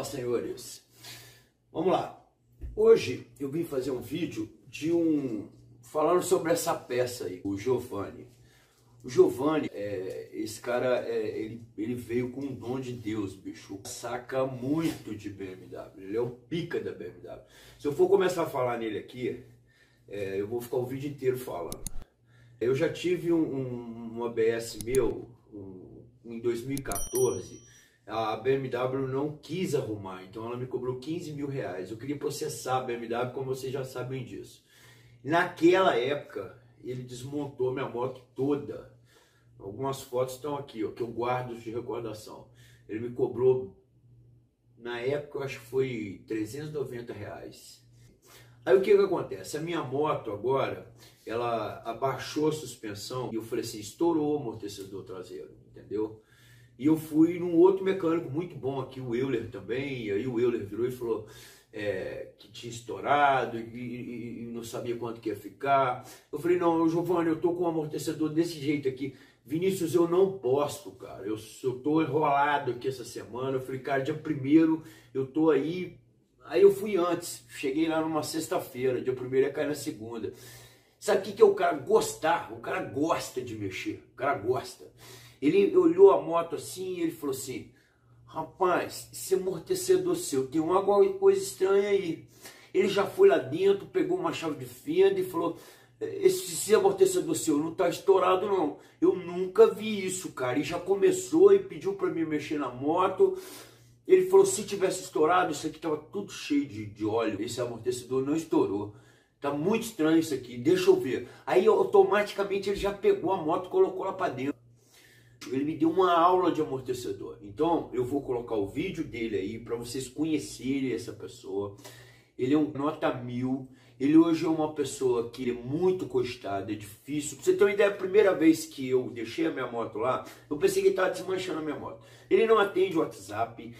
senhores. Vamos lá. Hoje eu vim fazer um vídeo falando sobre essa peça aí, o Giovanni. O Giovanni, esse cara, ele veio com um dom de Deus, bicho. Saca muito de BMW. Ele é o pica da BMW. Se eu for começar a falar nele aqui, eu vou ficar o vídeo inteiro falando. Eu já tive um ABS meu em 2014. A BMW não quis arrumar, então ela me cobrou 15 mil reais. Eu queria processar a BMW, como vocês já sabem disso. Naquela época, ele desmontou minha moto toda. Algumas fotos estão aqui, ó, que eu guardo de recordação. Ele me cobrou, na época, eu acho que foi 390 reais. Aí o que acontece? A minha moto agora, ela abaixou a suspensão e eu falei assim, estourou o amortecedor traseiro, entendeu? E eu fui num outro mecânico muito bom aqui, o Euler também, e aí o Euler virou e falou que tinha estourado e não sabia quanto que ia ficar. Eu falei, não, Giovanni, eu tô com um amortecedor desse jeito aqui. Vinícius, eu não posso, cara, eu tô enrolado aqui essa semana. Eu falei, cara, dia 1º eu tô aí. Aí eu fui antes, cheguei lá numa sexta-feira, dia 1º ia cair na segunda. Sabe o que é o cara gostar? O cara gosta de mexer, o cara gosta. Ele olhou a moto assim e ele falou assim, rapaz, esse amortecedor seu, tem uma coisa estranha aí. Ele já foi lá dentro, pegou uma chave de fenda e falou, esse amortecedor seu não tá estourado não. Eu nunca vi isso, cara. E já começou e pediu para mim mexer na moto. Ele falou, se tivesse estourado, isso aqui tava tudo cheio de óleo. Esse amortecedor não estourou. Tá muito estranho isso aqui, deixa eu ver. Aí automaticamente ele já pegou a moto e colocou lá para dentro. Ele me deu uma aula de amortecedor. Então eu vou colocar o vídeo dele aí para vocês conhecerem essa pessoa. Ele é um nota 1000. Ele hoje é uma pessoa que é muito costada, é difícil. Pra você ter uma ideia, a primeira vez que eu deixei a minha moto lá, eu pensei que ele estava desmanchando a minha moto. Ele não atende o WhatsApp.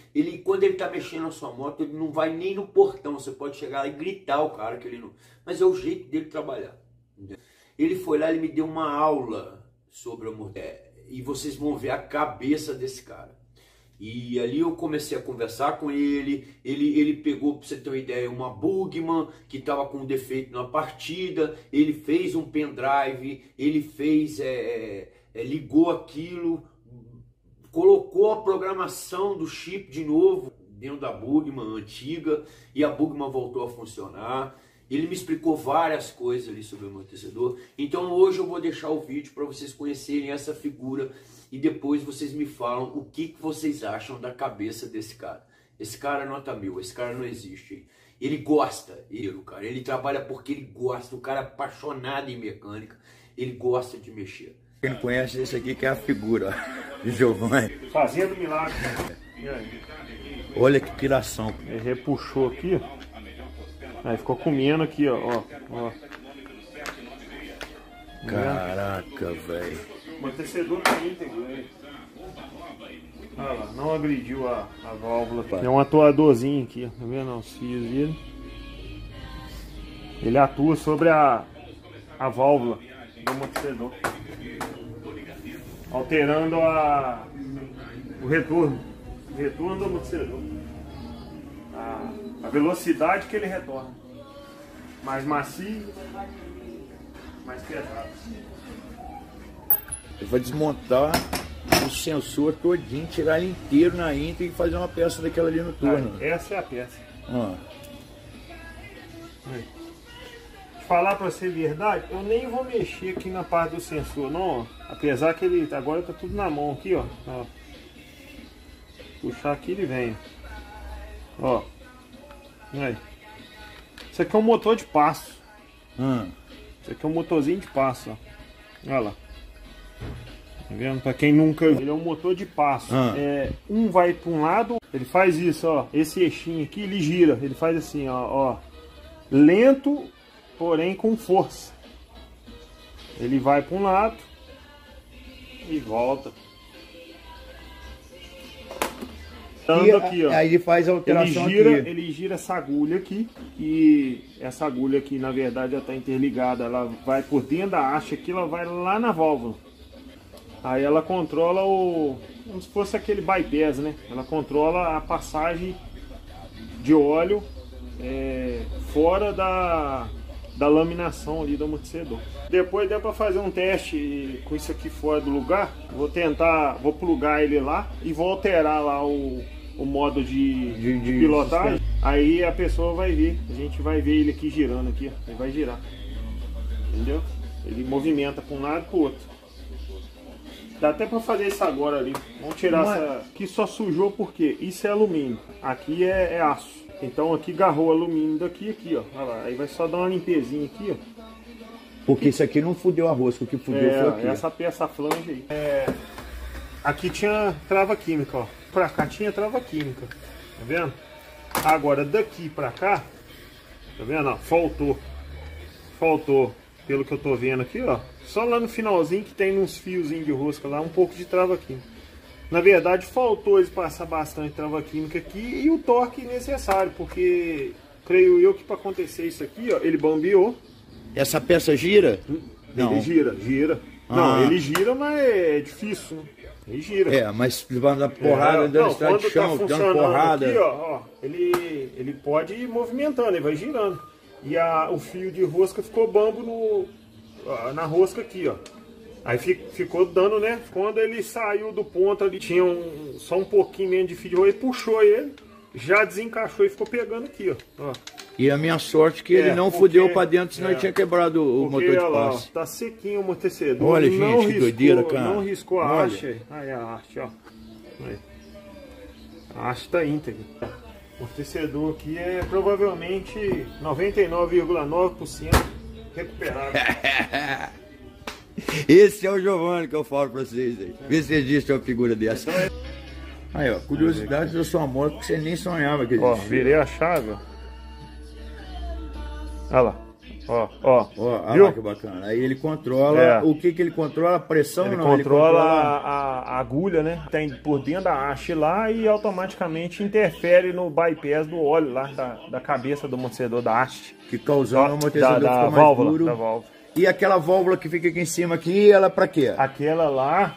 Quando ele está mexendo na sua moto, ele não vai nem no portão. Você pode chegar lá e gritar o cara que ele não... Mas é o jeito dele trabalhar. Entendeu? Ele foi lá, ele me deu uma aula sobre amortecedor. E vocês vão ver a cabeça desse cara. E ali eu comecei a conversar com ele. Ele pegou, para você ter uma ideia, uma Bugman que estava com um defeito na partida. Ele fez um pendrive, ele fez, ligou aquilo, colocou a programação do chip de novo dentro da Bugman antiga e a Bugman voltou a funcionar. Ele me explicou várias coisas ali sobre o amortecedor. Então hoje eu vou deixar o vídeo para vocês conhecerem essa figura e depois vocês me falam o que vocês acham da cabeça desse cara. Esse cara é nota 1000, esse cara não existe. Ele gosta, cara. Ele trabalha porque ele gosta. O cara é apaixonado em mecânica, ele gosta de mexer. Quem não conhece esse aqui que é a figura de Giovanni. Fazendo milagre. Olha que piração. Ele repuxou aqui, ó. Aí ficou comendo aqui, ó. Caraca, velho. O amortecedor também tem ganho. Olha lá, não agrediu a válvula. Tem um atuadorzinho aqui, ó. Tá vendo os fios dele? Ele atua sobre a válvula do amortecedor, alterando o retorno do amortecedor. A velocidade que ele retorna. Mais macio, mais pesado. Eu vou desmontar o sensor todinho, tirar ele inteiro na íntegra e fazer uma peça daquela ali no turno. Essa é a peça. Ah. Falar pra ser verdade, eu nem vou mexer aqui na parte do sensor, não. Ó. Apesar que ele agora tá tudo na mão aqui, ó. Puxar aqui ele vem. Ó. Aí. Isso aqui é um motor de passo. Isso aqui é um motorzinho de passo, ó. Olha lá. Tá vendo? Pra quem nunca viu, ele é um motor de passo. Um vai para um lado, ele faz isso, ó. Esse eixinho aqui, ele gira. Ele faz assim, ó. Lento, porém com força. Ele vai para um lado e volta. Aqui, ó. Aí ele faz a alteração aqui. Ele gira essa agulha aqui, e essa agulha aqui na verdade já está interligada, ela vai por dentro da haste aqui, ela vai lá na válvula. Aí ela controla como se fosse aquele bypass, né? Ela controla a passagem de óleo fora da laminação ali do amortecedor. Depois dá para fazer um teste com isso aqui fora do lugar. Vou plugar ele lá e vou alterar lá o modo de pilotagem. Aí a pessoa vai ver, a gente vai ver ele aqui girando aqui, ó. Ele vai girar, entendeu? Ele movimenta para um lado e para o outro. Dá até para fazer isso agora ali. Vamos tirar essa aqui, só sujou porque isso é alumínio, aqui é aço. Então aqui agarrou alumínio daqui, aqui, ó. Olha lá, aí vai só dar uma limpezinha aqui, ó. Porque isso aqui não fudeu a rosca, o que fudeu foi aqui. Essa peça flange aí. Aqui tinha trava química, ó. Pra cá tinha trava química, tá vendo? Agora daqui pra cá, tá vendo? Ó, faltou, pelo que eu tô vendo aqui, ó. Só lá no finalzinho que tem uns fiozinhos de rosca lá, um pouco de trava química. Na verdade, faltou eles passar bastante trava química aqui e o torque necessário, porque creio eu que para acontecer isso aqui, ó, ele bambeou. Essa peça gira? Não. Ele gira. Não, ele gira, mas é difícil, né? Ele gira. Mas levando a porrada, dando estrada de chão, dando porrada. Aqui, ó, ele pode ir movimentando, ele vai girando. E o fio de rosca ficou bambo na rosca aqui, ó. Aí ficou dando, né? Quando ele saiu do ponto ali, tinha só um pouquinho menos de fio de rosca, ele puxou ele, já desencaixou e ficou pegando aqui, ó. E a minha sorte é que ele não fudeu pra dentro, senão ele tinha quebrado o motor de passe. Ó, tá sequinho o amortecedor. Olha, gente, que doideira, cara. Não riscou a haste. Aí a haste, ó. Aí. A haste tá íntegra. O amortecedor aqui é provavelmente 99,9% recuperado. Esse é o Giovanni que eu falo pra vocês aí. Vê se existe uma figura dessa. Aí, ó, curiosidade da sua moto que você nem sonhava que existia. Ó, virei a chave, ó. Olha lá. Ó, olha lá que bacana. Aí ele controla, o que ele controla? A pressão? Ele controla a agulha, né? Tem por dentro da haste lá e automaticamente interfere no bypass do óleo lá, da cabeça do amortecedor da haste. Que causando o amortecedor fica mais duro. Da válvula. E aquela válvula que fica aqui em cima aqui, ela pra quê? Aquela lá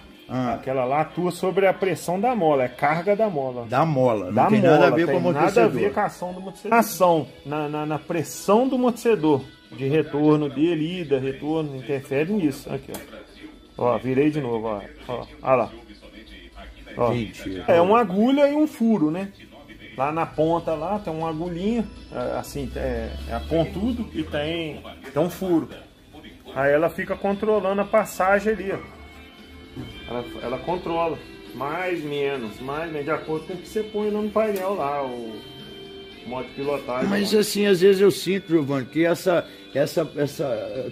atua sobre a pressão da mola, é carga da mola. Da mola, não tem nada a ver com o amortecedor. Nada a ver com a ação do amortecedor. Ação na pressão do amortecedor, de retorno dele, ida, retorno, interfere nisso. Aqui, ó. Ó, virei de novo, ó. Olha lá. Ó. Mentira. É uma agulha e um furo, né? Lá na ponta lá tem uma agulhinha, assim, é pontudo e tem um furo. Aí ela fica controlando a passagem ali, ó. Ela controla, mais, menos, de acordo com o que você põe no painel lá, o modo de pilotagem. Mas assim, às vezes eu sinto, Giovanni, que essa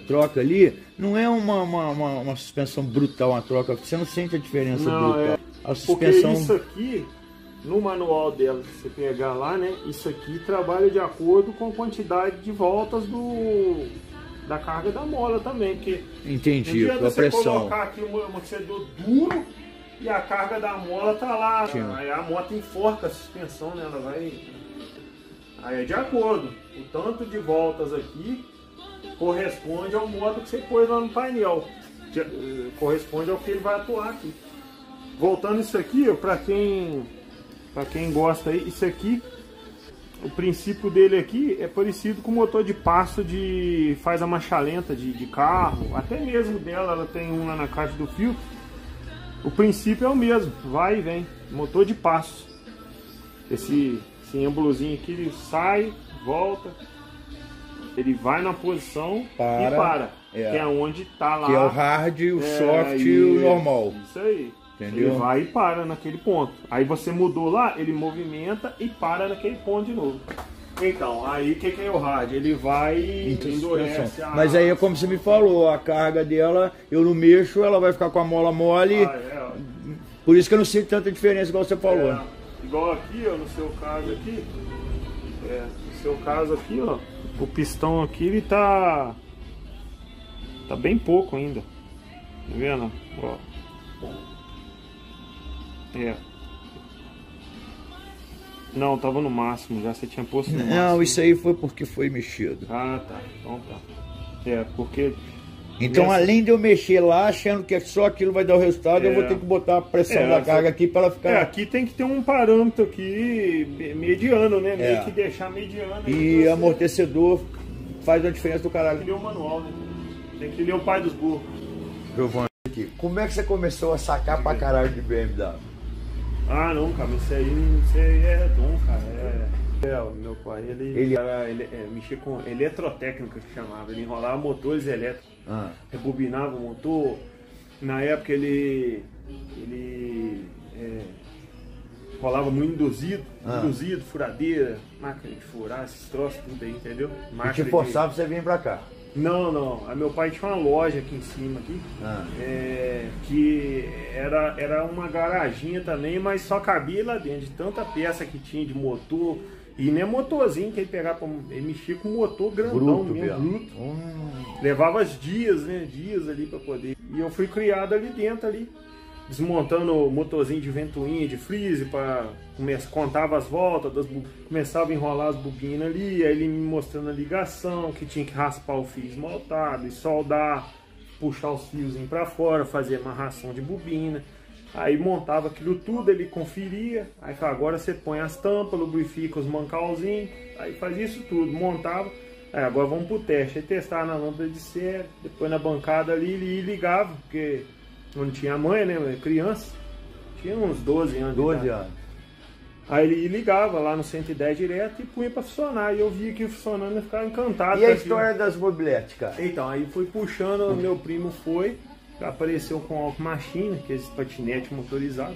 troca ali não é uma suspensão brutal, uma troca, você não sente a diferença brutal. A suspensão... Porque isso aqui, no manual dela, se você pegar lá, né, isso aqui trabalha de acordo com a quantidade de voltas da carga da mola também, porque entendi, não com a pressão. Você colocar aqui um amortecedor duro e a carga da mola tá lá, aí a moto enforca a suspensão, né? Ela vai, aí é de acordo, o tanto de voltas aqui corresponde ao modo que você pôs lá no painel, corresponde ao que ele vai atuar aqui. Voltando isso aqui, para quem gosta aí, isso aqui, o princípio dele aqui é parecido com o motor de passo faz a marcha lenta de carro, até mesmo dela, ela tem um lá na caixa do fio. O princípio é o mesmo, vai e vem, motor de passo. Esse êmbolozinho aqui, ele sai, volta, ele vai na posição e para, que é onde tá lá. Que é o hard, o soft e o normal. Isso aí. Entendeu? Ele vai e para naquele ponto. Aí você mudou lá, ele movimenta e para naquele ponto de novo. Então, aí o que é o hard? Ele vai endurece. Mas aí é como você me falou, a carga dela, eu não mexo, ela vai ficar com a mola mole. Por isso que eu não sinto tanta diferença igual você falou. Igual aqui, ó, no seu caso aqui. No seu caso aqui, ó, o pistão aqui, ele tá bem pouco ainda. Tá vendo? Ó. Não, tava no máximo já, você tinha posto no máximo. Não, isso aí foi porque foi mexido. Ah, tá. Então tá. Porque Então, além de eu mexer lá, achando que só aquilo vai dar o resultado, eu vou ter que botar a pressão da carga aqui para ela ficar... aqui tem que ter um parâmetro aqui mediano, né? Meio que deixar mediano. E amortecedor faz a diferença do caralho. Tem que ler o manual, né? Tem que ler o pai dos burros. Giovanni, como é que você começou a sacar pra caralho de BMW? Ah, não, cara, isso aí é dom, cara. O meu pai, ele mexia com eletrotécnica, que chamava. Ele enrolava motores elétricos, rebobinava o motor. Na época ele rolava muito induzido, furadeira, máquina de furar, esses troços, tudo aí, entendeu? E te forçava pra você vir pra cá? Não. Meu pai tinha uma loja aqui em cima, que era uma garaginha também, mas só cabia lá dentro, de tanta peça que tinha de motor. E nem motorzinho que ele pegava, ele mexia com motor grandão bruto. Levava dias ali pra poder. E eu fui criado ali dentro, ali, desmontando o motorzinho de ventoinha, de freeze, contava as voltas, começava a enrolar as bobinas ali, aí ele me mostrando a ligação, que tinha que raspar o fio esmaltado e soldar, puxar os fiozinhos pra fora, fazer amarração de bobina. Aí montava aquilo tudo, ele conferia, aí falava, agora você põe as tampas, lubrifica os mancalzinhos, aí fazia isso tudo, montava, aí agora vamos pro teste, aí testava na lâmpada de série, depois na bancada ali ele ligava, porque não tinha mãe, né, criança, tinha uns 12 anos. 12 anos. Aí ele ligava lá no 110 direto e punha pra funcionar, e eu via que funcionando e ficava encantado. E a história das mobiletes, cara? Então, aí fui puxando, meu primo apareceu com a machine, que é esse patinete motorizado.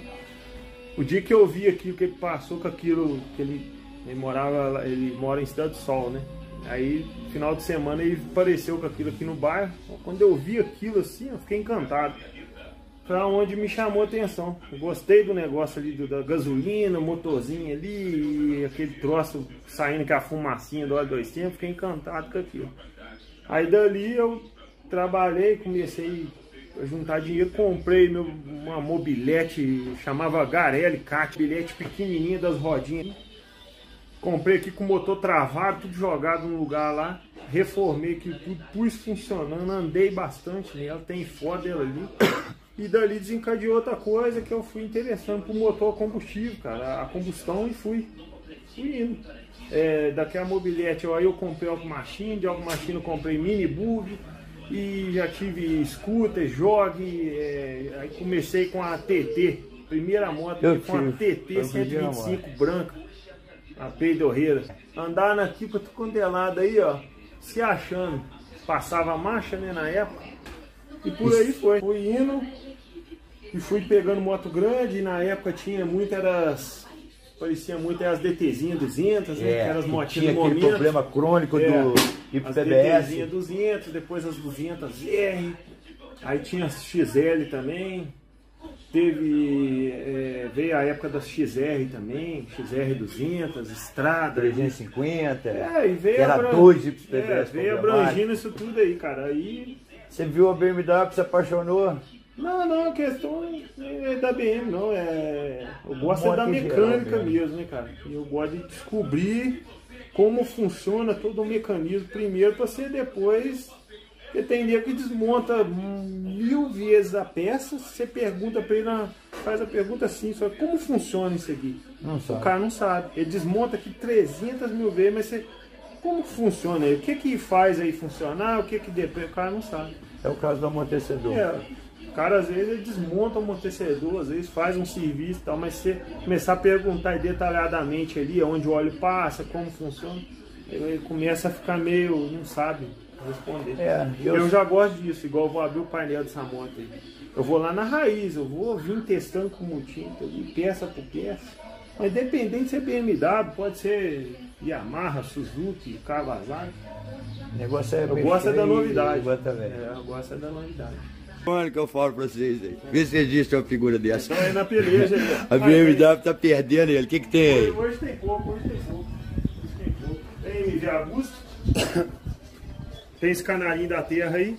O dia que eu vi aquilo, que ele passou com aquilo, que ele mora em Cidade do Sol, né? Aí, final de semana, ele apareceu com aquilo aqui no bairro. Quando eu vi aquilo assim, eu fiquei encantado. Foi onde me chamou a atenção. Eu gostei do negócio ali, da gasolina, o motorzinho ali, e aquele troço saindo com a fumacinha do óleo 2 tempos, fiquei encantado com aquilo. Aí dali eu trabalhei, comecei a juntar dinheiro, comprei uma mobilete, chamava Garelli Cat, mobilete pequenininha das rodinhas. Comprei aqui com o motor travado, tudo jogado num lugar lá, reformei aqui tudo, pus funcionando, andei bastante nela, tem foto dela ali. E dali desencadeou outra coisa, que eu fui interessando pro motor a combustível, cara, a combustão, e fui indo. Daqui a mobilete, aí eu comprei alguma machine, de alguma machine eu comprei mini bug, e já tive scooter, jogue, aí comecei com a TT, primeira moto, com a TT 125 branca, a peidorreira. Andar aqui pra tu condelado aí, ó, se achando, passava a marcha, né, na época, e por aí foi. Fui indo e fui pegando moto grande, e na época tinha muitas, parecia muito as DTzinha 200, né, que eram as motinhas do momento. Tinha aquele problema crônico do as PBS. DTzinha 200, depois as 200R, aí tinha as XL também, veio a época das XR também, XR 200, Estrada 350, e veio era 2 de PBS, veio abrangindo isso tudo aí, cara. Aí você viu a BMW, se apaixonou? Não, a questão é da BM, não. Eu gosto da mecânica mesmo, né, cara? Eu gosto de descobrir como funciona todo o mecanismo primeiro, para você depois entender que desmonta 1000 vezes a peça. Você pergunta para ele, faz a pergunta assim, só como funciona isso aqui? O cara não sabe. Ele desmonta aqui 300 mil vezes, mas você, como funciona aí? O que faz aí funcionar? O que depois o cara não sabe. É o caso do amortecedor. O cara às vezes ele desmonta o amortecedor, às vezes faz um serviço e tal, mas se você começar a perguntar detalhadamente ali onde o óleo passa, como funciona, ele começa a ficar meio, não sabe responder. Eu já gosto disso, igual eu vou abrir o painel dessa moto aí. Eu vou lá na raiz, eu vou vir testando com o tinta ali, peça por peça. Mas independente de ser BMW, pode ser Yamaha, Suzuki, Kawasaki. O negócio é eu gosto da novidade. Eu gosto da novidade. Mano, que eu falo pra vocês aí. Vê se existe uma figura dessa. Então é na peleja aí. A BMW tá perdendo ele. O que tem aí? Hoje tem pouco, Tem MV Augusto. Tem esse canarinho da terra aí.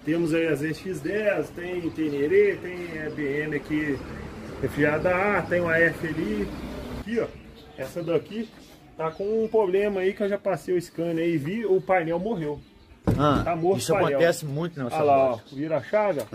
Temos aí as EX10, tem Teneré, tem a BM aqui refrigerada A, tem uma F ali. Aqui, ó. Essa daqui tá com um problema aí que eu já passei o scanner aí e vi, o painel morreu. Tá morto. Isso acontece muito nessa Olha lá, ó, vira a chaga.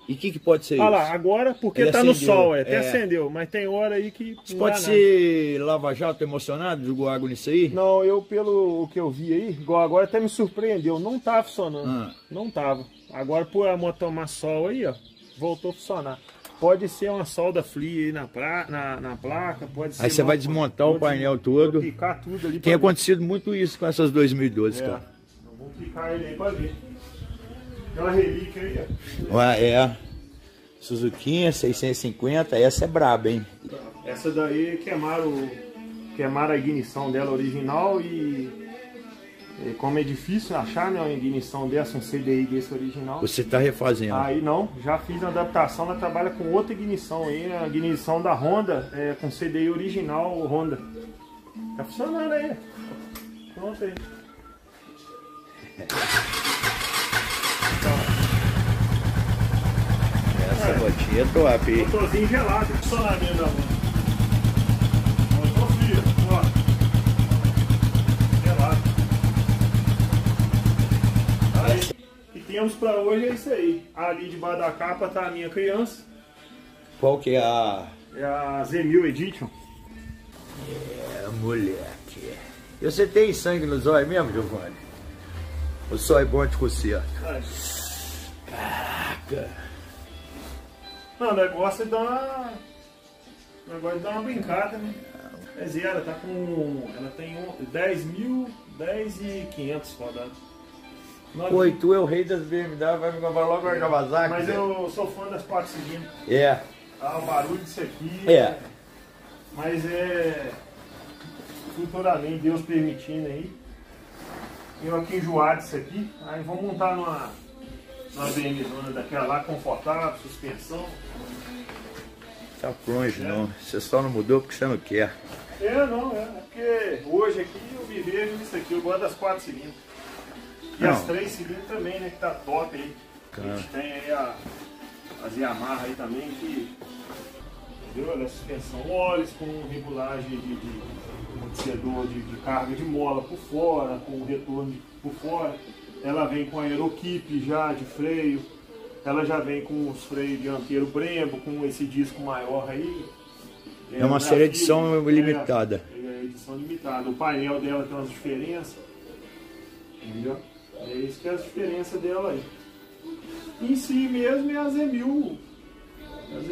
E o que pode ser isso? Olha lá, agora porque Ele tá acendeu, no sol, até acendeu, mas tem hora aí que Isso não pode dá ser lava-jato emocionado, jogou água nisso aí? Não, eu pelo que eu vi aí, igual agora até me surpreendeu, não tá funcionando. Não tava. Agora por a moto tomar sol aí, ó, voltou a funcionar. Pode ser uma solda fria aí na placa, pode ser. Aí você vai desmontar o painel todo. Picar tudo ali. Tem acontecido muito isso com essas 2012, cara. Vamos picar ele aí pra ver. Tem uma relíquia aí, ó. Ué, Suzuquinha 650, essa é braba, hein? Essa daí queimaram a ignição dela original e como é difícil achar, né, uma ignição dessa, um CDI desse original. Você tá refazendo? Aí não, já fiz a adaptação, ela trabalha com outra ignição aí, a ignição da Honda, com CDI original Honda. Tá funcionando aí. Pronto aí. Essa botinha é top, hein? Motorzinho gelado, funcionamento da moto. Motor frio, ó. Gelado. Aí. O que temos pra hoje é isso aí. Ali debaixo da capa tá a minha criança. Qual que é a... É a Z1000 Edition. Moleque. E você tem sangue no zóio mesmo, Giovanni? O zóio bom de conserto. Caraca. Não, o negócio é dar uma brincada, né? Mas ela tá com... Ela tem 10.500 rodadas. Pô, e tu é o rei das BMW, vai me comprar logo a Kawasaki. Mas eu sou fã das 4 cilindros. O barulho disso aqui. Mas futuramente, Deus permitindo aí. Eu aqui enjoado disso aqui. Aí vamos montar numa BMW daquela lá, confortável, suspensão. Tá longe não, você só não mudou porque você não quer. Não, é porque hoje aqui eu me vejo nisso aqui, eu gosto das 4 cilindros. E as 3 cilindros também, né, que tá top aí. A gente tem aí as Yamaha aí também, que... Entendeu? Ela é suspensão óleos, com regulagem de amortecedor de carga de mola por fora, com retorno por fora. Ela vem com aeroquipe já de freio. Ela já vem com os freios dianteiro Brembo, com esse disco maior aí. É uma série de edição limitada. É edição limitada. O painel dela tem umas diferenças. Entendeu? É isso que é a diferença dela aí. Em si mesmo é a Z1000.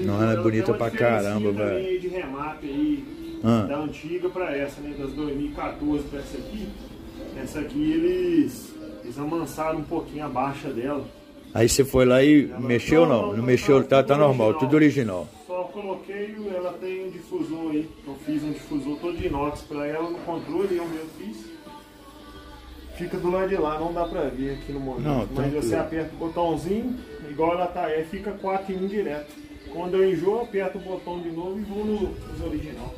Não, ela é bonita pra caramba, velho. De remap aí, da antiga pra essa, né? Das 2014 pra essa aqui. Essa aqui eles amansaram um pouquinho a baixa dela. Aí você foi lá e mexeu ou não? Não mexeu, tá normal, tudo original. Só coloquei, ela tem um difusor aí. Eu fiz um difusor todo de inox pra ela no controle, eu mesmo fiz. Fica do lado de lá, não dá pra ver aqui no momento. Não, mas tranquilo. você aperta o botãozinho, igual ela tá aí, fica 4 em 1 direto. Quando eu enjoo, eu aperto o botão de novo e vou nos original.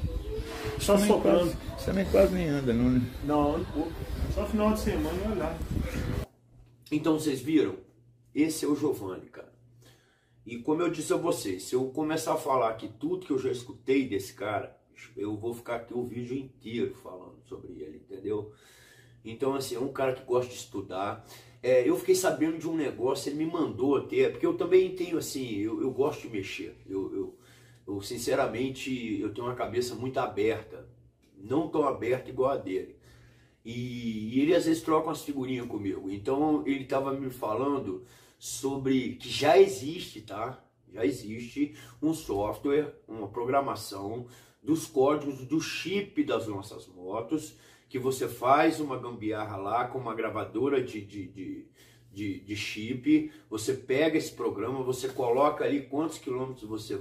Só soprando. Você também quase nem anda, não, né? Não, ando pouco. Só final de semana e olhar. Então vocês viram? Esse é o Giovanni, cara. E como eu disse a vocês, se eu começar a falar aqui tudo que eu já escutei desse cara, eu vou ficar aqui o vídeo inteiro falando sobre ele, entendeu? Então, assim, é um cara que gosta de estudar. Eu fiquei sabendo de um negócio, ele me mandou até, porque eu também tenho, assim, eu gosto de mexer. Eu sinceramente, eu tenho uma cabeça muito aberta. Não tão aberta igual a dele. E ele às vezes troca umas figurinhas comigo. Então, ele estava me falando sobre que já existe, tá? Já existe um software, uma programação dos códigos do chip das nossas motos, que você faz uma gambiarra lá com uma gravadora de chip, você pega esse programa, você coloca ali quantos quilômetros você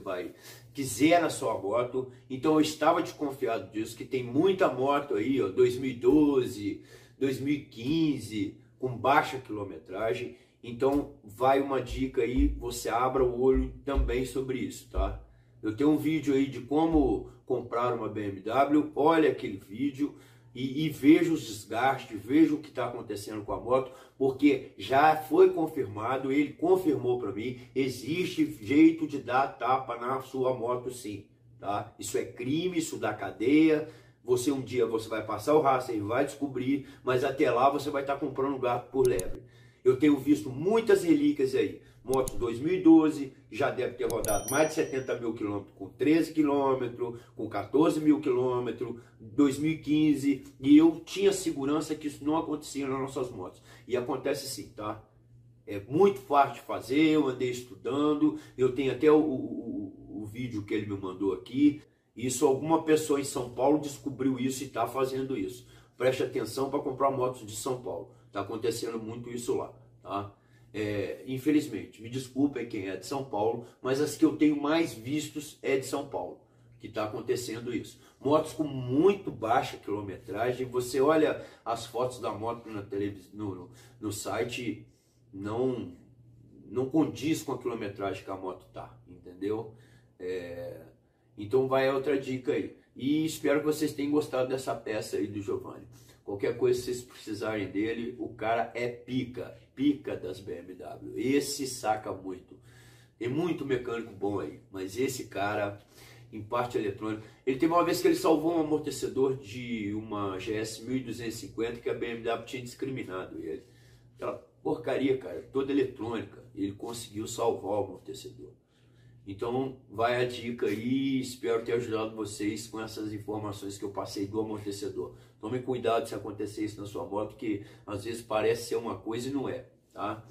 quiser na sua moto. Então eu estava desconfiado disso, que tem muita moto aí, ó, 2012, 2015, com baixa quilometragem. Então vai uma dica aí, você abra o olho também sobre isso, tá? Eu tenho um vídeo aí de como comprar uma BMW, olha aquele vídeo e veja os desgastes, veja o que está acontecendo com a moto, porque já foi confirmado, ele confirmou para mim, existe jeito de dar tapa na sua moto sim, tá? Isso é crime, isso dá cadeia, um dia você vai passar o rastro e vai descobrir, mas até lá você vai estar comprando gato por lebre. Eu tenho visto muitas relíquias aí. Moto 2012, já deve ter rodado mais de 70 mil quilômetros, com 13 quilômetros, com 14 mil quilômetros, 2015, e eu tinha segurança que isso não acontecia nas nossas motos. E acontece sim, tá? É muito fácil de fazer, eu andei estudando, eu tenho até o vídeo que ele me mandou aqui. Isso, alguma pessoa em São Paulo descobriu isso e está fazendo isso. Preste atenção para comprar motos de São Paulo. Está acontecendo muito isso lá, tá? Infelizmente, me desculpem quem é de São Paulo, mas as que eu tenho mais vistos é de São Paulo, que está acontecendo isso. Motos com muito baixa quilometragem, você olha as fotos da moto na televisão, no site, não condiz com a quilometragem que a moto tá, entendeu? Então vai outra dica aí. E espero que vocês tenham gostado dessa peça aí do Giovanni. Qualquer coisa que vocês precisarem dele, o cara é pica das BMW. Esse saca muito. Tem muito mecânico bom aí, mas esse cara, em parte eletrônica, ele teve uma vez que ele salvou um amortecedor de uma GS 1250 que a BMW tinha discriminado ele. Aquela porcaria, cara, toda eletrônica. Ele conseguiu salvar o amortecedor. Então vai a dica aí, espero ter ajudado vocês com essas informações que eu passei do amortecedor. Tome cuidado se acontecer isso na sua moto, que às vezes parece ser uma coisa e não é, tá?